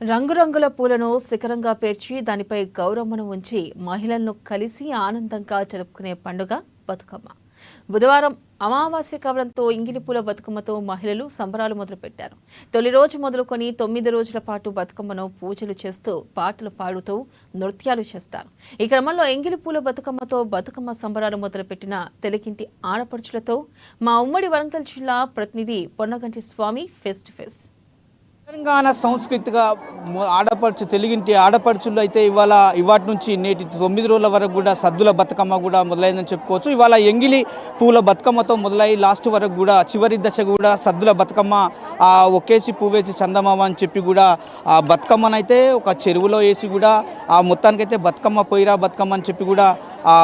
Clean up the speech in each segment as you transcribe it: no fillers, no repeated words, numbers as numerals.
రంగురంగుల పూలను శిఖరంగా పేర్చి దానిపై గౌరమ్మను ఉంచి మహిళలను కలిసి ఆనందంగా జరుపుకునే పండుగ బతుకమ్మ. బుధవారం అమావాస్య కావడంతో ఇంగిలిపూల బతుకమ్మతో మహిళలు సంబరాలు మొదలుపెట్టారు. తొలి రోజు మొదలుకొని 9 రోజుల పాటు బతుకమ్మను పూజలు చేస్తూ పాటలు పాడుతూ నృత్యాలు చేస్తారు. ఈ క్రమంలో ఎంగిలిపూల బతుకమ్మతో బతుకమ్మ సంబరాలు మొదలుపెట్టిన తెలుగింటి ఆడపడుచులతో మా ఉమ్మడి వరంగల్ జిల్లా ప్రతినిధి పొన్నగంటి స్వామి ఫేస్ టు ఫేస్. తెలంగాణ సంస్కృతిగా ఆడపడుచు తెలుగింటి ఆడపడుచులు అయితే ఇవాటి నుంచి నేటి 9 రోజుల వరకు కూడా సద్దుల బతుకమ్మ కూడా మొదలైందని చెప్పుకోవచ్చు. ఇవాళ ఎంగిలి పూల బతుకమ్మతో మొదలై లాస్ట్ వరకు కూడా చివరి దశ కూడా సద్దుల బతుకమ్మ ఒకేసి పువ్వేసి చందమామ అని చెప్పి కూడా ఆ బతుకమ్మనైతే ఒక చెరువులో వేసి కూడా ఆ మొత్తానికైతే బతుకమ్మ పోయిరా బతుకమ్మ అని చెప్పి కూడా ఆ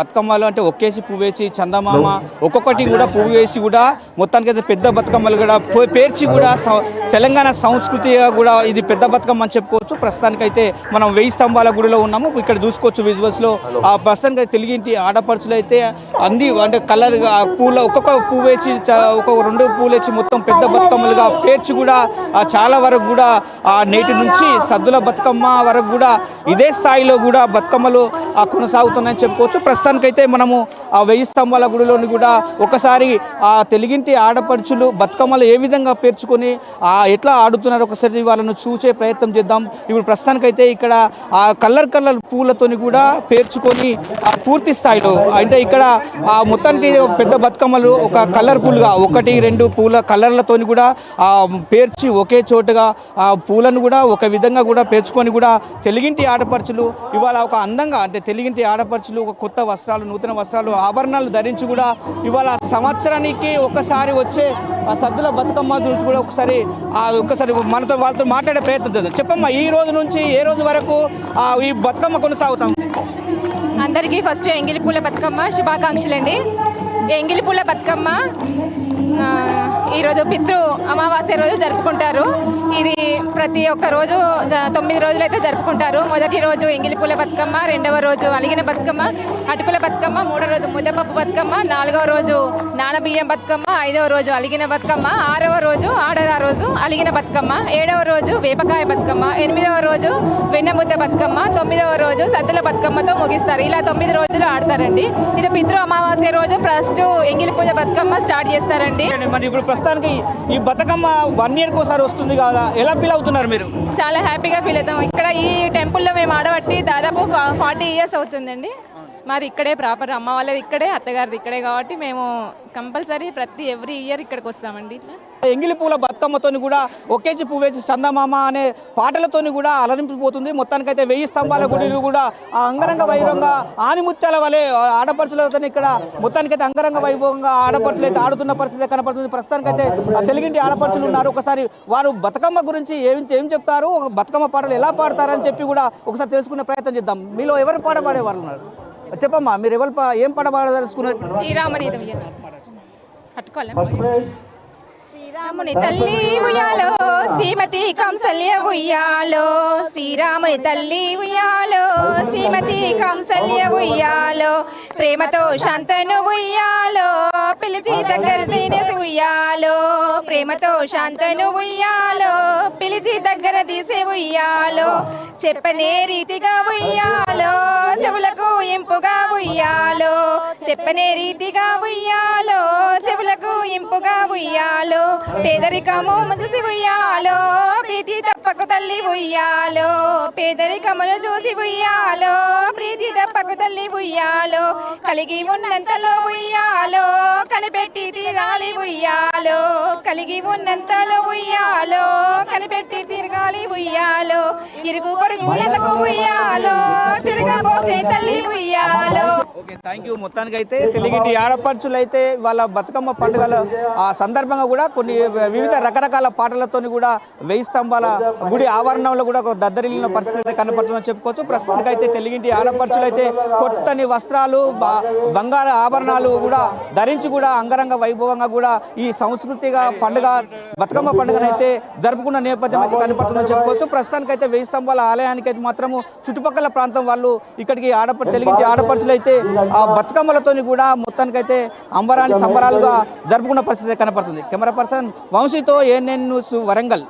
బతుకమ్మలు అంటే ఒకేసి పువ్వేసి చందమామ ఒక్కొక్కటి కూడా పువ్వు వేసి కూడా మొత్తానికైతే పెద్ద బతుకమ్మలు కూడా పేర్చి కూడా తెలంగాణ సంస్కృతిగా కూడా ఇది పెద్ద బతుకమ్మ అని చెప్పుకోవచ్చు. ప్రస్తుతానికైతే మనం 1000 స్తంభాల గుడిలో ఉన్నాము. ఇక్కడ చూసుకోవచ్చు విజువల్స్లో ఆ ప్రస్తుతానికి తెలుగింటి ఆడపడుచులు అయితే అంటే కలర్గా పూల ఒక్కొక్క పువ్వు వేసి ఒక్కొక్క 2 పూలు వేసి మొత్తం పెద్ద బతుకమ్మలుగా పేర్చి కూడా చాలా వరకు కూడా నేటి నుంచి సద్దుల బతుకమ్మ వరకు కూడా ఇదే స్థాయిలో కూడా బతుకమ్మలు కొనసాగుతున్నాయని చెప్పుకోవచ్చు. ప్రస్తుతానికైతే మనము ఆ 1000 స్తంభాల గుడిలోని కూడా ఒకసారి ఆ తెలుగింటి ఆడపడుచులు బతుకమ్మలు ఏ విధంగా పేర్చుకొని ఎట్లా ఆడుతున్నారు ఒకసారి వాళ్ళను చూసే ప్రయత్నం చేద్దాం. ఇప్పుడు ప్రస్తుతానికైతే ఇక్కడ ఆ కలర్ పూలతోని కూడా పేర్చుకొని పూర్తి స్థాయిలో అంటే ఇక్కడ మొత్తానికి పెద్ద బతుకమ్మలు ఒక కలర్ఫుల్గా 1, 2 పూల కలర్లతోని కూడా పేర్చి ఒకే చోటుగా ఆ పూలను కూడా ఒక విధంగా కూడా పేర్చుకొని కూడా తెలుగింటి ఆడపడుచులు ఇవాళ ఒక అందంగా అంటే తెలుగింటి ఆడపడుచులు ఒక కొత్త వస్త్రాలు నూతన వస్త్రాలు ఆభరణాలు ధరించి కూడా ఇవాళ సంవత్సరానికి ఒకసారి వచ్చే ఆ సద్దుల బతుకమ్మ గురించి కూడా ఒకసారి మనతో వాళ్ళతో మాట్లాడే ప్రయత్నం చేద్దాం. చెప్పమ్మా, ఈ రోజు నుంచి ఏ రోజు వరకు ఈ బతుకమ్మ కొనసాగుతాం? అందరికీ ఫస్ట్ ఎంగిలిపూల బతుకమ్మ శుభాకాంక్షలండి. ఎంగిలిపూల బతుకమ్మ ఈరోజు పితృ అమావాస్య రోజు జరుపుకుంటారు. ఇది ప్రతి ఒక్క రోజు 9 రోజులు అయితే జరుపుకుంటారు. మొదటి రోజు ఎంగిలిపూల బతుకమ్మ, 2వ రోజు అలిగిన బతుకమ్మ, అటుకుల బతుకమ్మ, 3వ రోజు ముద్దపప్పు బతుకమ్మ, 4వ రోజు నానబియ్యం బతుకమ్మ, 5వ రోజు అలిగిన బతుకమ్మ, 6వ రోజు ఆడరా రోజు అలిగిన బతుకమ్మ, 7వ రోజు వేపకాయ బతుకమ్మ, 8వ రోజు వెన్నముద్ద బతుకమ్మ, 9వ రోజు సద్దుల బతుకమ్మతో ముగిస్తారు. ఇలా 9 రోజులు ఆడతారండి. ఇది పితృ అమావాస్య రోజు ఫస్ట్ ఎంగిలిపూల బతుకమ్మ స్టార్ట్ చేస్తారండి. మరి ఇప్పుడు ప్రస్తుతానికి ఈ బతుకమ్మ 1 year కోసారి వస్తుంది కదా, ఎలా ఫీల్ అవుతున్నారు మీరు? చాలా హ్యాపీగా ఫీల్ అవుతాం. ఇక్కడ ఈ టెంపుల్లో మేము ఆడబట్టి దాదాపు 40 years అవుతుందండి. మాది ఇక్కడే ప్రాపర్, అమ్మ వాళ్ళది ఇక్కడే, అత్తగారిది ఇక్కడే కాబట్టి మేము కంపల్సరీ ఎవ్రీ ఇయర్ ఇక్కడికి వస్తామండి. ఎంగిలిపూల బతుకమ్మతోని కూడా ఒకేసి పువ్వేసి చందమామ అనే పాటలతోని కూడా అలరింపిపోతుంది. మొత్తానికైతే 1000 స్తంభాల గుడిలు కూడా అంగరంగ వైభవంగా ఆనిముత్యాల వలె ఆడపడుచులతో ఇక్కడ మొత్తానికైతే అంగరంగ వైభవంగా ఆడపడుచులు అయితే ఆడుతున్న పరిస్థితి కనపడుతుంది. ప్రస్తుతానికైతే తెలుగింటి ఆడపడుచులు ఉన్నారు. ఒకసారి వారు బతుకమ్మ గురించి ఏం చెప్తారు, బతుకమ్మ పాటలు ఎలా పాడతారని చెప్పి కూడా ఒకసారి తెలుసుకునే ప్రయత్నం చేద్దాం. మీలో ఎవరు పాడబడే వాళ్ళు ఉన్నారు? చెప్పమ్మా, మీరు ఎవరు ఏం పాడబడదలుచుకున్నారు? శ్రీరాముని తల్లి ఉయ్యాలో, శ్రీమతి కంసల్య ఉయ్యాలో, శ్రీరాముని తల్లి ఉయ్యాలో, శ్రీమతి కంసల్య ఉయ్యాలో, ప్రేమతో శాంతను ఉయ్యాలో, పిలిచి దగ్గర తీసి ఉయ్యాలో, ప్రేమతో శాంతను ఉయ్యాలో, పిలిచి దగ్గర తీసి ఉయ్యాలో, చెప్పనే రీతిగా ఉయ్యాలో, చెవులకు ఇంపుగా ఉయ్యాలో, చెప్పనే రీతిగా ఉయ్యాలో, చెవులకు ఇంపుగా ఉయ్యాలో, పేదరికము చూసి ఉయ్యాలో, ప్రీతి తప్పకు తల్లి ఉయ్యాలో, పేదరికమును చూసి ఉయ్యాలో, ప్రీతి తప్పకు తల్లి ఉయ్యాలో, కలిగి ఉన్నంతలో ఉయ్యాలో, కనిపెట్టి తిరగాలి ఉయ్యాలో, కలిగి ఉన్నంతలో ఉయ్యాలో, కనిపెట్టి తిరగాలి ఉయ్యాలో, ఇరుగు పొరుగులకు ఉయ్యాలో, తిరగబోకే తల్లి ఉయ్యాలో. Okay, thank you. మొత్తానికైతే తెలుగింటి ఆడపడుచులు అయితే వాళ్ళ బతుకమ్మ పండుగల ఆ సందర్భంగా కూడా కొన్ని వివిధ రకరకాల పాటలతోని కూడా 1000 స్తంభాల గుడి ఆవరణంలో కూడా ఒక దద్దరిల్లిన పరిస్థితి అయితే కనపడుతుందని చెప్పుకోవచ్చు. ప్రస్తుతానికి అయితే తెలుగింటి ఆడపడుచులు అయితే కొత్తని వస్త్రాలు బంగారు ఆభరణాలు కూడా ధరించి కూడా అంగరంగ వైభవంగా కూడా ఈ సాంస్కృతిక పండుగ బతుకమ్మ పండుగనైతే జరుపుకున్న నేపథ్యం అయితే కనపడుతుందని చెప్పుకోవచ్చు. ప్రస్తుతానికైతే 1000 స్తంభాల ఆలయానికి అయితే మాత్రము చుట్టుపక్కల ప్రాంతం వాళ్ళు ఇక్కడికి తెలుగింటి ఆడపడుచులు అయితే ఆ బతుకమ్మలతోని కూడా మొత్తానికైతే అంబరాన్ని సంబరాలుగా జరుపుకున్న పరిస్థితి కనపడుతుంది. కెమెరా పర్సన్ వంశీతో ANN న్యూస్ వరంగల్.